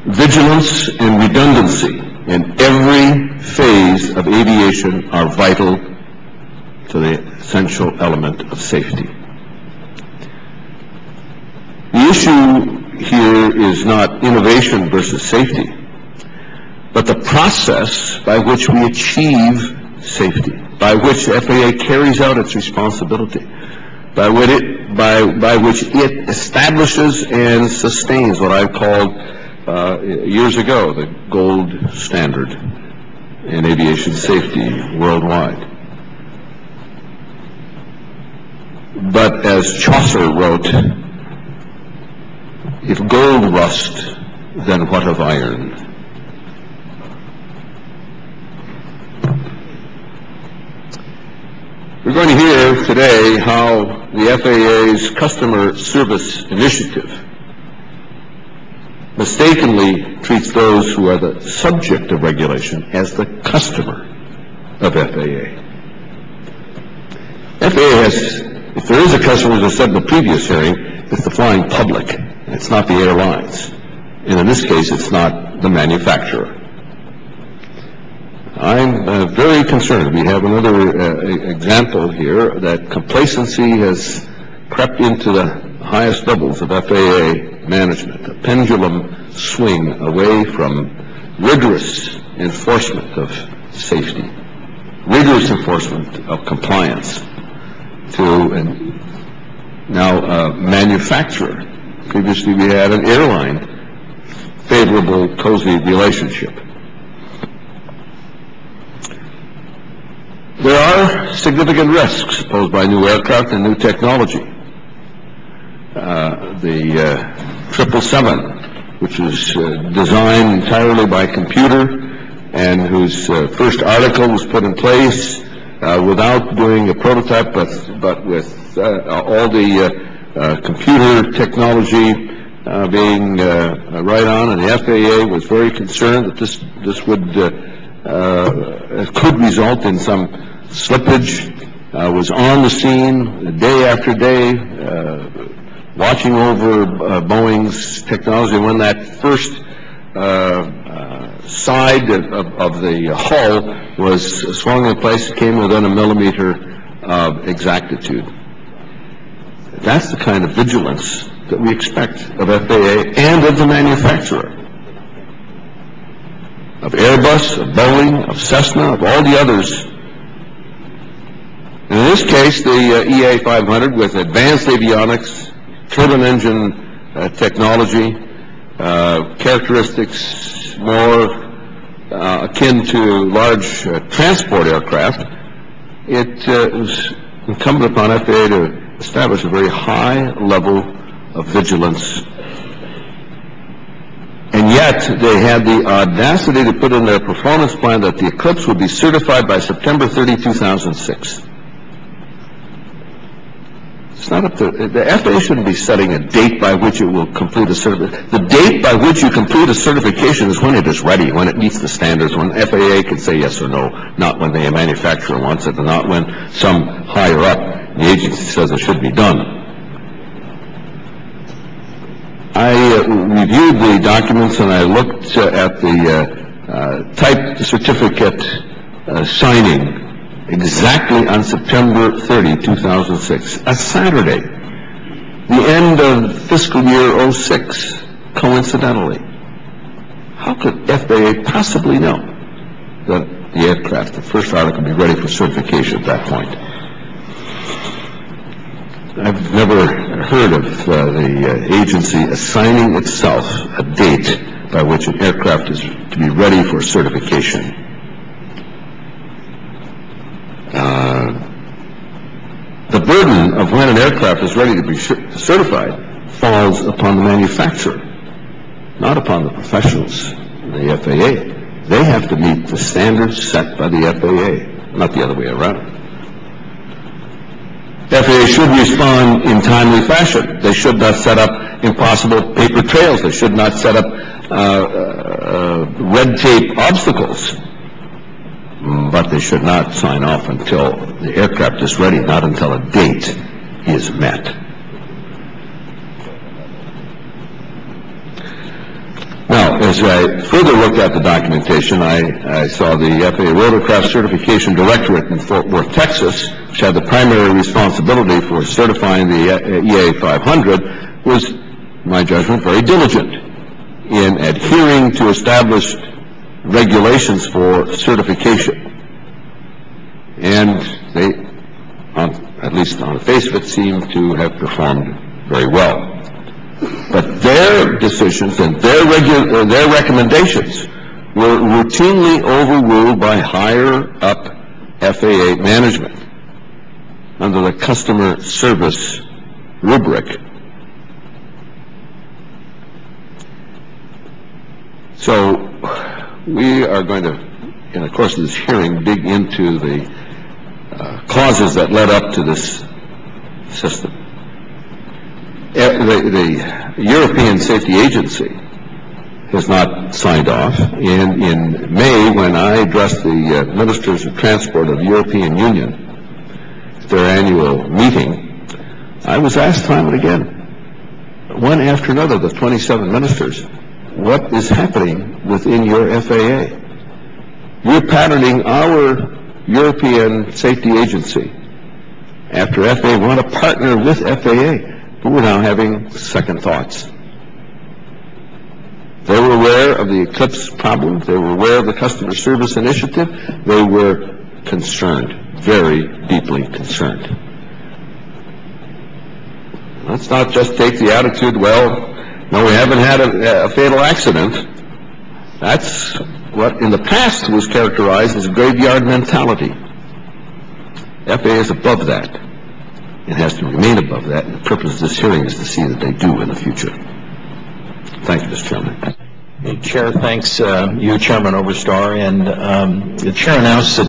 Vigilance and redundancy in every phase of aviation are vital to the essential element of safety. The issue here is not innovation versus safety, but the process by which we achieve safety, by which the FAA carries out its responsibility, by which it establishes and sustains what I called years ago the gold standard in aviation safety worldwide. But as Chaucer wrote, if gold rust, then what of iron? We're going to hear today how the FAA's customer service initiative mistakenly treats those who are the subject of regulation as the customer of FAA. FAA has, if there is a customer, as I said in the previous hearing, it's the flying public. It's not the airlines. And in this case, it's not the manufacturer. I'm very concerned. We have another example here that complacency has crept into the highest levels of FAA management, a pendulum swing away from rigorous enforcement of safety, rigorous enforcement of compliance, to now manufacturer. Previously we had an airline favorable, cozy relationship. There are significant risks posed by new aircraft and new technology. The 777, which is designed entirely by computer and whose first article was put in place without doing a prototype, but with all the computer technology being right on, and the FAA was very concerned that this would could result in some slippage, was on the scene day after day, watching over Boeing's technology. When that first side of the hull was swung in place, it came within a millimeter of exactitude. That's the kind of vigilance that we expect of FAA and of the manufacturer, of Airbus, of Boeing, of Cessna, of all the others. In this case, the EA-500 with advanced avionics, turbine engine technology, characteristics more akin to large transport aircraft, it was incumbent upon FAA to establish a very high level of vigilance. And yet, they had the audacity to put in their performance plan that the Eclipse would be certified by September 30, 2006. It's not up to, the FAA shouldn't be setting a date by which it will complete a certification. The date by which you complete a certification is when it is ready, when it meets the standards, when FAA can say yes or no, not when the manufacturer wants it, and not when some higher up the agency says it should be done. I reviewed the documents and I looked at the type certificate signing exactly on September 30, 2006, a Saturday, the end of fiscal year 06, coincidentally. How could FAA possibly know that the aircraft, the first article, would be ready for certification at that point? I've never heard of the agency assigning itself a date by which an aircraft is to be ready for certification. The burden of when an aircraft is ready to be certified falls upon the manufacturer, not upon the professionals, the FAA. They have to meet the standards set by the FAA, not the other way around. FAA should respond in timely fashion. They should not set up impossible paper trails. They should not set up red tape obstacles. But they should not sign off until the aircraft is ready, not until a date is met. Now, as I further looked at the documentation, I saw the FAA Rotorcraft Certification Directorate in Fort Worth, Texas, which had the primary responsibility for certifying the EA 500, was, in my judgment, very diligent in adhering to established regulations for certification. And they, at least on the face of it, seem to have performed very well. But their decisions and their recommendations were routinely overruled by higher-up FAA management under the customer service rubric. So we are going to, in the course of this hearing, dig into the causes that led up to this system. The European Safety Agency has not signed off. And in May, when I addressed the Ministers of Transport of the European Union at their annual meeting, I was asked time and again, one after another, the 27 ministers, what is happening within your FAA? You're patterning our European Safety Agency after FAA. We want to partner with FAA. But we're now having second thoughts. They were aware of the Eclipse problem. They were aware of the customer service initiative. They were concerned, very deeply concerned. Let's not just take the attitude, well, no, we haven't had a fatal accident. That's what in the past was characterized as a graveyard mentality. FAA is above that. It has to remain above that, and the purpose of this hearing is to see that they do in the future. Thank you, Mr. Chairman. Chair thanks you, Chairman Oberstar, and the Chair announced that